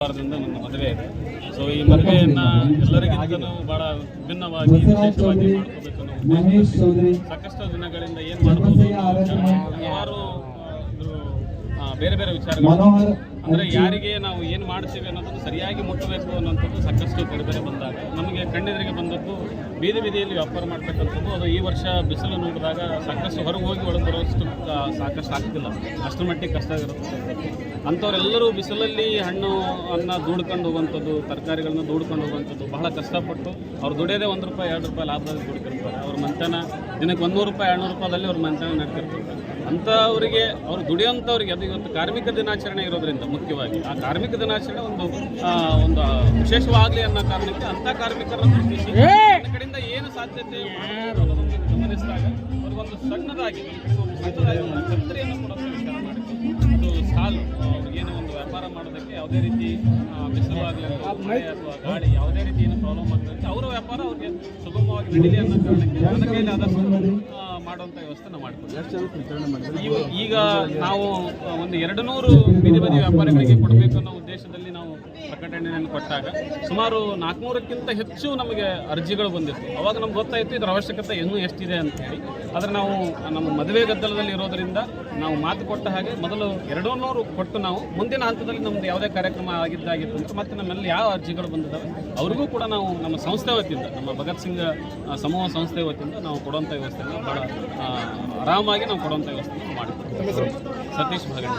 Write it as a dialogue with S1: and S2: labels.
S1: ವಾರದಿಂದ ನನ್ನ ಮದುವೆ ಇದೆ. ಸೊ ಈ ಮದುವೆಯನ್ನು ಎಲ್ಲರಿಗಿಂತಲೂ ಭಾಳ ವಿಭಿನ್ನವಾಗಿ ವಿಶೇಷವಾಗಿ ಮಾಡ್ಕೋಬೇಕು ಅನ್ನೋ ಉದ್ದೇಶದಲ್ಲಿ ಸಾಕಷ್ಟು ದಿನಗಳಿಂದ ಏನು ಮಾಡ್ಬೋದು ಹಲವಾರು ಬೇರೆ ಬೇರೆ ವಿಚಾರಗಳು ಅಂದರೆ ಯಾರಿಗೆ ನಾವು ಏನು ಮಾಡ್ತೀವಿ ಅನ್ನೋದನ್ನು ಸರಿಯಾಗಿ ಮುಟ್ಟಬೇಕು ಅನ್ನೋಂಥದ್ದು ಸಾಕಷ್ಟು ಬೇರೆ ಬೇರೆ ಬಂದಾಗ ನಮಗೆ ಕಣ್ಣೆದುರಿಗೆ ಬಂದದ್ದು ಬೀದಿ ಬೀದಿಯಲ್ಲಿ ವ್ಯಾಪಾರ ಮಾಡ್ತಕ್ಕಂಥದ್ದು. ಅದು ಈ ವರ್ಷ ಬಿಸಿಲು ನೋಡಿದಾಗ ಸಾಕಷ್ಟು ಹೊರಗೆ ಹೋಗಿ ಒಳಗೆ ಬರೋಷ್ಟು ಸಾಕಷ್ಟು ಆಗ್ತಿಲ್ಲ, ಅಷ್ಟರ ಮಟ್ಟಿಗೆ ಕಷ್ಟ ಇರುತ್ತೆ. ಅಂಥವರೆಲ್ಲರೂ ಬಿಸಿಲಲ್ಲಿ ಹಣ್ಣು ಅನ್ನ ದೂಡ್ಕೊಂಡು ಹೋಗುವಂಥದ್ದು, ತರಕಾರಿಗಳನ್ನ ದೂಡ್ಕೊಂಡು ಹೋಗುವಂಥದ್ದು ಬಹಳ ಕಷ್ಟಪಟ್ಟು ಅವ್ರು ದುಡಿಯೋದೇ ₹1 ₹2 ಲಾಭದಲ್ಲಿ ದುಡ್ತಿರ್ತಾರೆ. ಅವ್ರ ಮಂತನ ದಿನಕ್ಕೆ ₹100 ₹200 ಅವ್ರ ಮಂತನ ನಡ್ತಿರ್ತಾರೆ. ಅಂಥವರಿಗೆ ಅವ್ರು ದುಡಿಯೋಂಥವ್ರಿಗೆ ಅದು ಇವತ್ತು ಕಾರ್ಮಿಕ ದಿನಾಚರಣೆ ಇರೋದ್ರಿಂದ ಮುಖ್ಯವಾಗಿ ಆ ಕಾರ್ಮಿಕ ದಿನಾಚರಣೆ ಒಂದು ವಿಶೇಷವಾಗಲಿ ಅನ್ನೋ ಕಾರಣಕ್ಕೆ ಅಂಥ ಕಾರ್ಮಿಕರನ್ನು ಗುರುತಿಸಿ ನನ್ನ ಕಡೆಯಿಂದ ಏನು ಸಾಧ್ಯತೆ ಗಮನಿಸಿದಾಗ ಅವ್ರಿಗೊಂದು ಸಣ್ಣದಾಗಿ ಒಂದು ಕತ್ತರಿಯನ್ನು ಕೊಡೋದು ವಿಚಾರ ಮಾಡಿದ್ದು. ಅದು ಸಾಲು ಅವ್ರಿಗೇನು ಒಂದು ವ್ಯಾಪಾರ ಮಾಡೋದಕ್ಕೆ ಯಾವುದೇ ರೀತಿ ಬಿಸಿಲು ಆಗಲಿ ಮಳೆ ಅಥವಾ ಗಾಳಿ ಯಾವುದೇ ರೀತಿ ಏನು ಪ್ರಾಬ್ಲಮ್ ಆಗ್ತದೆ ಅವರ ವ್ಯಾಪಾರ ಅವ್ರಿಗೆ ಸುಗಮವಾಗಿ ನಡೀಲಿ ಅನ್ನೋ ಕಾರಣಕ್ಕೆ ನನ್ನ ಕೈಲಿ ಆದಷ್ಟು ಮಾಡುವಂಥ ವ್ಯವಸ್ಥೆ ನಾವು ಮಾಡ್ತೀವಿ. ಈಗ ನಾವು ಒಂದು 200 ಬೀದಿ ಬದಿ ವ್ಯಾಪಾರಿಗಳಿಗೆ ಕೊಡಬೇಕು ಅನ್ನೋ ಉದ್ದೇಶದಲ್ಲಿ ನಾವು ಪ್ರಕಟಣೆಯನ್ನು ಕೊಟ್ಟಾಗ ಸುಮಾರು 400ಕ್ಕಿಂತ ಹೆಚ್ಚು ನಮಗೆ ಅರ್ಜಿಗಳು ಬಂದಿತ್ತು. ಅವಾಗ ನಮ್ಗೆ ಗೊತ್ತಾಯಿತು ಇದರ ಅವಶ್ಯಕತೆ ಇನ್ನೂ ಎಷ್ಟಿದೆ ಅಂತ ಹೇಳಿ. ಆದರೆ ನಾವು ನಮ್ಮ ಮದುವೆ ಗದ್ದಲದಲ್ಲಿ ಇರೋದರಿಂದ ನಾವು ಮಾತು ಕೊಟ್ಟ ಹಾಗೆ ಮೊದಲು 200 ಕೊಟ್ಟು ನಾವು ಮುಂದಿನ ಹಂತದಲ್ಲಿ ನಮ್ಮದು ಯಾವುದೇ ಕಾರ್ಯಕ್ರಮ ಆಗಿದ್ದಾಗಿತ್ತು ಅಂದರೆ ಮತ್ತೆ ನಮ್ಮಲ್ಲಿ ಯಾವ ಅರ್ಜಿಗಳು ಬಂದಿದ್ದಾವೆ ಅವ್ರಿಗೂ ಕೂಡ ನಾವು ನಮ್ಮ ಸಂಸ್ಥೆ ವತಿಯಿಂದ ನಮ್ಮ ಭಗತ್ ಸಿಂಗ್ ಸಮೂಹ ಸಂಸ್ಥೆ ವತಿಯಿಂದ ನಾವು ಕೊಡುವಂಥ ವ್ಯವಸ್ಥೆಯನ್ನು ಭಾಳ ಆರಾಮಾಗಿ ನಾವು ಕೊಡುವಂಥ ವ್ಯವಸ್ಥೆಯನ್ನು ಮಾಡಿಕೊಡ್ತೀವಿ. ಸತೀಶ್ ಭಾಗಣ್ಣ.